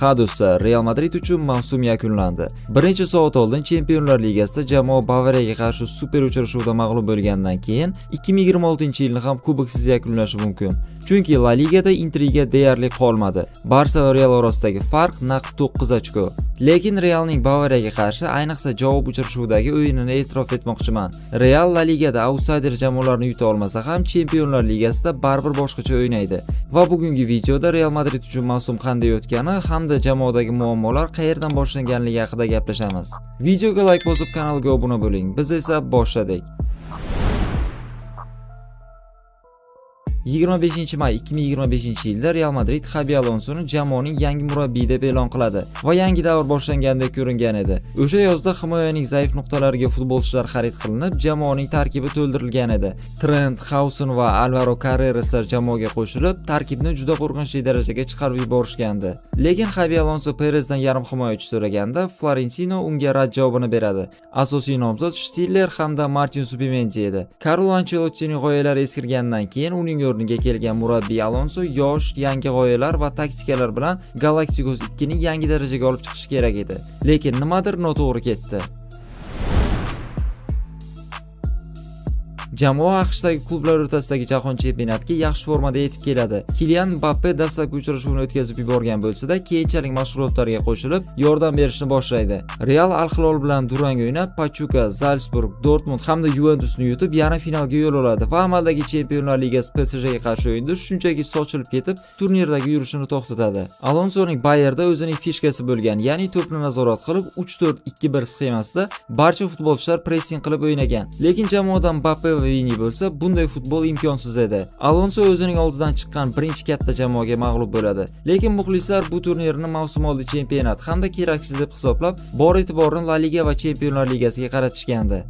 Ha do'stlar, Real Madrid uchun mavsum yakunlandi. Birinchi soat oldin Chempionlar Ligasida jamoa Bavariyaga qarshi super uchrashuvda mag'lub bo'lgandan keyin 2026-yilni ham kuboksiz yakunlashi mumkin. Chunki La Ligada intriga deyarli qolmadi. Barsa va Real orasidagi farq naq 9 ochko. Lekin Realning Bavariyaga qarshi ayniqsa javob uchrashuvdagi o'yinini e'tirof etmoqchiman. Real La Ligada outsider jamoalarni yuta olmasa ham Chempionlar Ligasida baribir boshqacha o'ynaydi. Va bugungi videoda Real Madrid uchun mavsum qanday o'tgani hamda jamoadagi muammolar qayerdan boshlanganligi haqida gaplashamiz. Videoga like bosib kanalga obuna bo'ling. Biz esa boshladik. 25-may 2025-yilda Real Madrid Xabi Alonsoni jamoaning yangi murabbiyi deb e'lon qiladi va yangi davr boshlangandek ko'ringan edi. O'sha yozda himoyaning zaif nuqtalariga futbolchilar xarid qilinib, jamoaning tarkibi to'ldirilgan edi. Trent, Hausen va Alvaro Carreras jamoaga qo'shilib, tarkibni juda qo'rqinchli darajaga chiqarib yuborishgandi. Lekin Xabi Alonso Perezdan yarim himoyachi so'raganda, Florentino unga rad javobini beradi. Asosiy nomzod Stiller hamda Martin Subimendi edi. Carlo Ancelottining g'oyalari eskirgandan keyin uning o'rniga kelgan murabbiy Alonso yosh, yangi g'oyalar va taktikalar bilan Galacticos 2 ni yangi darajaga olib chiqish kerak edi. Lekin nimadir noto'g'ri ketdi. Jamoa AQShdagi klublar o'rtasidagi jahon chempionatiga yaxshi formada yetib keladi. Kylian Mbappe dastlabki uchrashuvni o'tkazib yuborgan bo'lsa-da, keyinchalik mashg'ulotlarga qo'shilib, yordam berishni boshlaydi. Real Al-Hilol bilan durang o'ynab, Pachuca, Zalsburg, Dortmund hamda Juventusni yutib, yarim finalga yo'l oladi va amaldagi Chempionlar Ligasi PSJga qarshi o'yinda shunchaki sochilib ketib, turnirdagi yurishini to'xtatadi. Alonsoning Bayerda o'zining fishkasi bo'lgan, ya'ni to'pni nazorat qilib 3-4-2-1 sxemasida barcha futbolchilar pressing qilib o'ynagan. Lekin jamoadan Mbappe Vini bo'lsa, bunday futbol imkonsiz edi. Alonso o'zining oldidan chiqqan birinchi katta jamoaga mag'lub bo'ladi. Lekin muxlislar bu turnirni mavsum oldi chempionat hamda keraksiz deb hisoblab, bor e'tiborini La Liga va Chempionlar Ligasiga qaratishgandi.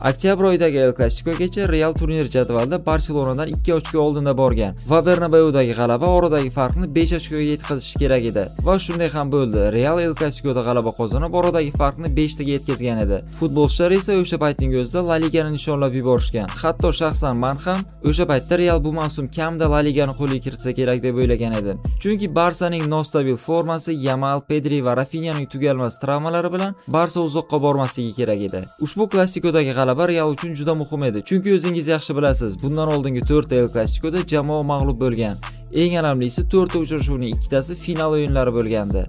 Oktyabr oyidagi El Clasicogacha Real turnir jadvalida Barselonadan 2 ochko oldinda borgan va Bernabeudagi g'alaba oradagi farqni 5 ochkoga yetkazishi kerak edi. Va shunday ham bo'ldi. Real El Clasicoda g'alaba qozonib, oradagi farqni 5 taga yetkazgan edi. Futbolchilar esa o'sha paytning o'zida La Ligani nishonlab yuborishgan. Hatto shaxsan men ham o'sha paytda Real bu mavsum kamda La Ligani qo'lga kiritsa kerak deb o'ylagan edim. Chunki Barsaning nostabil formasi, Yamal, Pedri va Rafinhaning tugalmas travmalari bilan Barsa uzoqqa bormasligi kerak edi. Ushbu Clasico'dagi g'alaba Real uchun juda muhim edi. Chunki o'zingiz yaxshi bilasiz, bundan oldingi 4 El Clasico'da jamoa mag'lub bo'lgan. Eng alamlisi 4 ta uchrashuvning ikkitasi final o'yinlari bo'lgandi.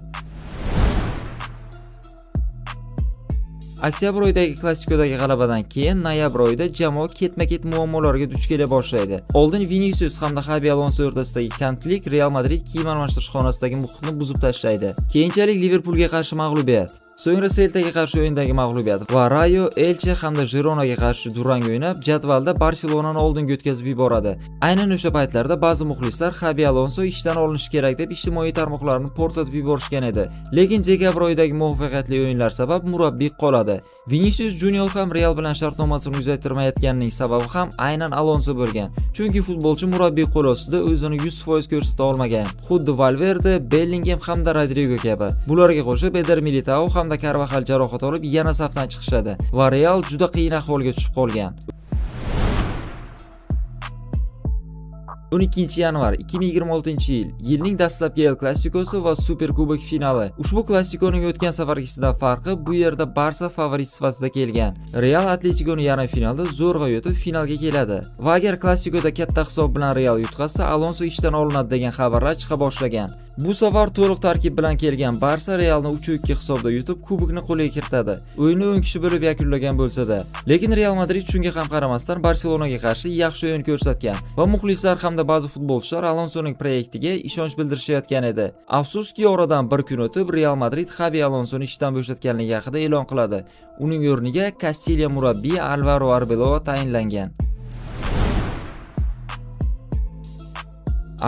Oktyabr oyidagi Clasico'dagi g'alabadan keyin noyabr oyida jamoa ketma-ket muammolarga duch kela boshlaydi. Oldin Vinicius hamda Xabi Alonso o'rtasidagi konflikt Real Madrid kiyim almashtirish xonasidagi muhitni buzib tashlaydi. Keyinchalik Liverpoolga qarshi mag'lubiyat, so'ngra Celtaga qarshi o'yindagi mag'lubiyat va Rayo, Elche hamda Gironaga qarshi durang o'ynab, jadvalda Barselonani oldinga o'tkazib yuboradi. Aynan o'sha paytlarda ba'zi muxlislar Xabi Alonso ishdan olinishi kerak deb ijtimoiy tarmoqlarni portlatib yuborishgan edi. Lekin dekabr oyidagi muvaffaqiyatli o'yinlar sabab murabbiy qoladi. Vinicius Junior ham Real bilan shartnomasini uzaytirmayotganining sababi ham aynan Alonso bo'lgan. Chunki futbolchi murabbiy qo'l ostida o'zini 100% ko'rsata olmagan. Xuddi Valverde, Bellingham hamda Rodrigo kabi. Bularga qo'shib Eder Militao hamda Carvajal jarohat olib yana safdan chiqishadi va Real juda qiyin ahvolga tushib qolgan. 12 yanvar 2026-yil yilning dastlabki El Clasicosi va Super Kubok finali. Ushbu Clasiconing o'tgan safargisidan farqi bu yerda Barsa favorit sifatida kelgan. Real Atleticoni yarim finalda zo'rg'a yutib finalga keladi. Va agar Clasicoda katta hisob bilan Real yutqazsa, Alonso ishdan olinadi degan xabarlar chiqa boshlagan. Bu safar to'liq tarkib bilan kelgan Barsa Realni 3-2 hisobda yutib kubokni qo'lga kiritadi. O'yinni 10 kishi bo'lib yakunlagan bo'lsa-da, lekin Real Madrid shunga ham qaramasdan Barselonaga qarshi yaxshi o'yin ko'rsatgan va muxlislar hamda ba'zi futbolchilar Alonsoning proyektiga ishonch bildirishayotgan edi. Afsuski, oradan bir kun o'tib Real Madrid Xabi Alonsoni ishdan bo'shatganligi haqida e'lon qiladi. Uning o'rniga Castilla murabbiyi Alvaro Arbeloa tayinlangan.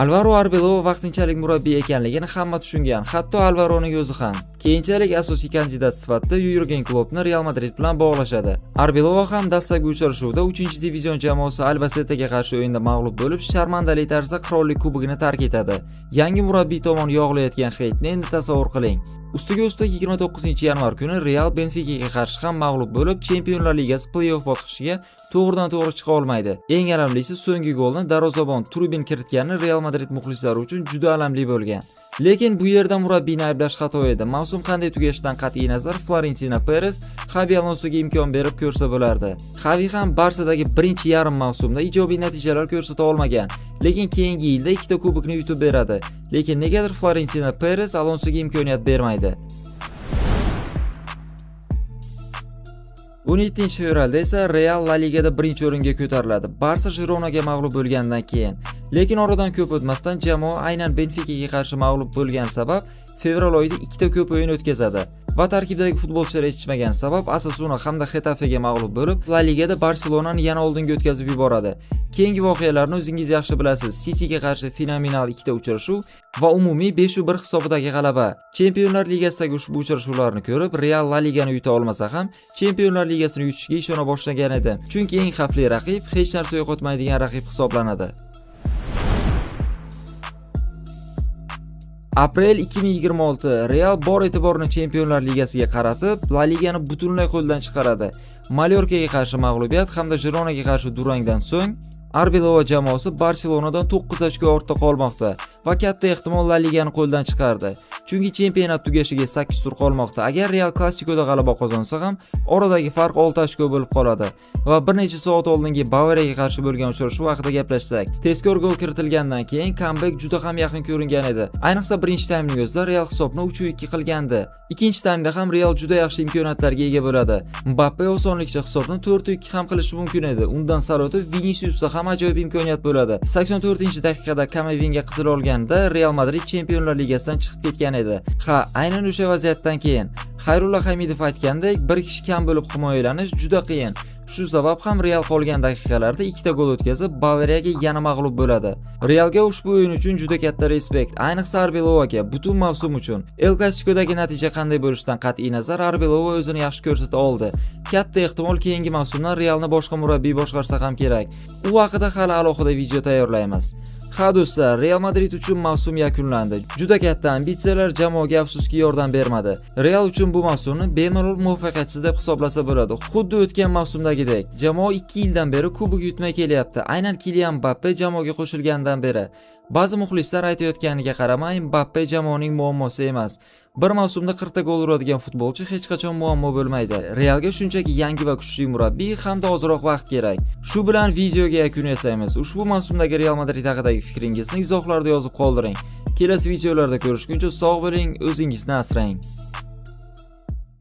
Alvaro Arbeloa vaqtinchalik murabbiy ekanligini hamma tushungan, hatto Alvaroning o'zi ham. Keyinchalik asosiy kandidat sifatida Jurgen Kloppni Real Madrid bilan bog'lashadi. Arbeloa ham dastlabki uchrashuvda 3-divizion jamoasi Albacetega qarshi o'yinda mag'lub bo'lib, sharmandali tarzda Qirollik kubogini tark etadi. Yangi murabbiy tomon yog'ilayotgan heytni endi tasavvur qiling. Ustiga ustak 29-yanvar kuni Real Benficaga qarshi ham mag'lub bo'lib, Chempionlar Ligasi play-off bosqichiga to'g'ridan-to'g'ri chiqa olmaydi. Eng alamlisi so'nggi golni darvozabon Trubin kiritgani Real Madrid muxlislari uchun juda alamli bo'lgan. Lekin bu yerda murabbiyni ayblash xato edi. Mavsum qanday tugashidan qat'iy nazar Florentino Perez Xavi Alonsoga imkon berib ko'rsa bo'lardi. Xavi ham Barsadagi birinchi yarim mavsumda ijobiy natijalar ko'rsata olmagan, lekin keyingi yilda ikkita kubokni yutib beradi. Lekin negadir Florentino Perez Alonsoga imkoniyat bermaydi. 17-fevralda esa Real La Ligada birinchi o'ringa ko'tariladi. Barsa Gironaga mag'lub bo'lgandan keyin. Lekin oradan ko'p o'tmasdan jamoa aynan Benficaga qarshi mag'lub bo'lgan sabab fevral oyida ikkita ko'p o'yin o'tkazadi. Va tarkibdagi futbolchilar yetishmagan sabab Osasuna hamda Getafega mag'lub bo'lib, La Ligada Barselonani yana oldinga o'tkazib yuboradi. Keyingi voqealarni o'zingiz yaxshi bilasiz. Cityga qarshi fenomenal ikkita uchrashuv va umumiy 5-1 hisobidagi g'alaba. Chempionlar Ligasidagi ushbu uchrashuvlarni ko'rib, Real La Ligani yuta olmasa ham, Chempionlar Ligasini yutishiga ishona boshlagan edi. Chunki eng xavfli raqib hech narsa yo'qotmaydigan raqib hisoblanadi. Aprel 2026 Real bor e'tiborini Chempionlar Ligasiga qaratib, La Ligani butunlay qo'ldan chiqaradi. Mallorcaga qarshi mag'lubiyat hamda Gironaga qarshi durangdan so'ng Arbeloa jamoasi Barselonadan 9 ochko ortda qolmoqda va katta ehtimol La Ligani qo'ldan chiqardi. Chunki chempionat tugashiga 8 tur qolmoqda. Agar Real Klasikoda g'alaba qozonsa ham, oradagi farq 6 ochko bo'lib qoladi. Va bir necha soat oldingi Bavariyaga qarshi bo'lgan uchrashuv haqida gaplashsak, tezkor gol kiritilgandan keyin comeback juda ham yaqin ko'ringan edi. Ayniqsa birinchi taymning o'zida Real hisobni 3-2 qilgandi. Ikkinchi taymda ham Real juda yaxshi imkoniyatlarga ega bo'ladi. Mbappe osonlikcha hisobni 4-2 ham qilishi mumkin edi. Undan sal o'tib Viniciusda ham ajoyib imkoniyat bo'ladi. 84-daqiqada Kamavinga qizil olganda Real Madrid Chempionlar Ligasidan chiqib ketgan edi. Ha, aynan o'sha vaziyatdan keyin Xayrulla Hamidov aytgandek, bir kishi kam bo'lib himoyalanish juda qiyin. Shu sabab ham Real qolgan daqiqalarda ikkita gol o'tkazib, Bavariyaga yana mag'lub bo'ladi. Realga ushbu o'yin uchun juda katta respekt, ayniqsa Arbeloaga butun mavsum uchun. El Clasico'dagi natija qanday bo'lishidan qat'iy nazar Arbeloa o'zini yaxshi ko'rsata oldi. Katta ehtimol keyingi mavsumdan Realni boshqa murabbiy boshqarsa ham kerak. U haqida hali alohida video tayyorlaymiz. Ha do'stlar, Real Madrid uchun mavsum yakunlandi. Juda katta ambitsiyalar jamoaga afsuski yordam bermadi. Real uchun bu mavsumni bemalol muvaffaqiyatsiz deb hisoblasa bo'ladi. Xuddi o'tgan mavsumdagidek. Jamoa 2 yildan beri kubok yutmay kelyapti. Aynan Kylian Mbappe jamoaga qo'shilgandan beri. Ba'zi muxlislar aytayotganiga qaramay, Mbappe jamoaning muammosi emas. Bir mavsumda 40 ta gol uradigan futbolchi hech qachon muammo bo'lmaydi. Realga shunchaki yangi va kuchli murabbiy hamda ozroq vaqt kerak. Shu bilan videoga yakun yasaymiz. Ushbu mavsumdagi Real Madrid haqidagi fikringizni izohlarda yozib qoldiring. Kelasi videolarda ko'rishguncha sog' bo'ling, o'zingizni asrang.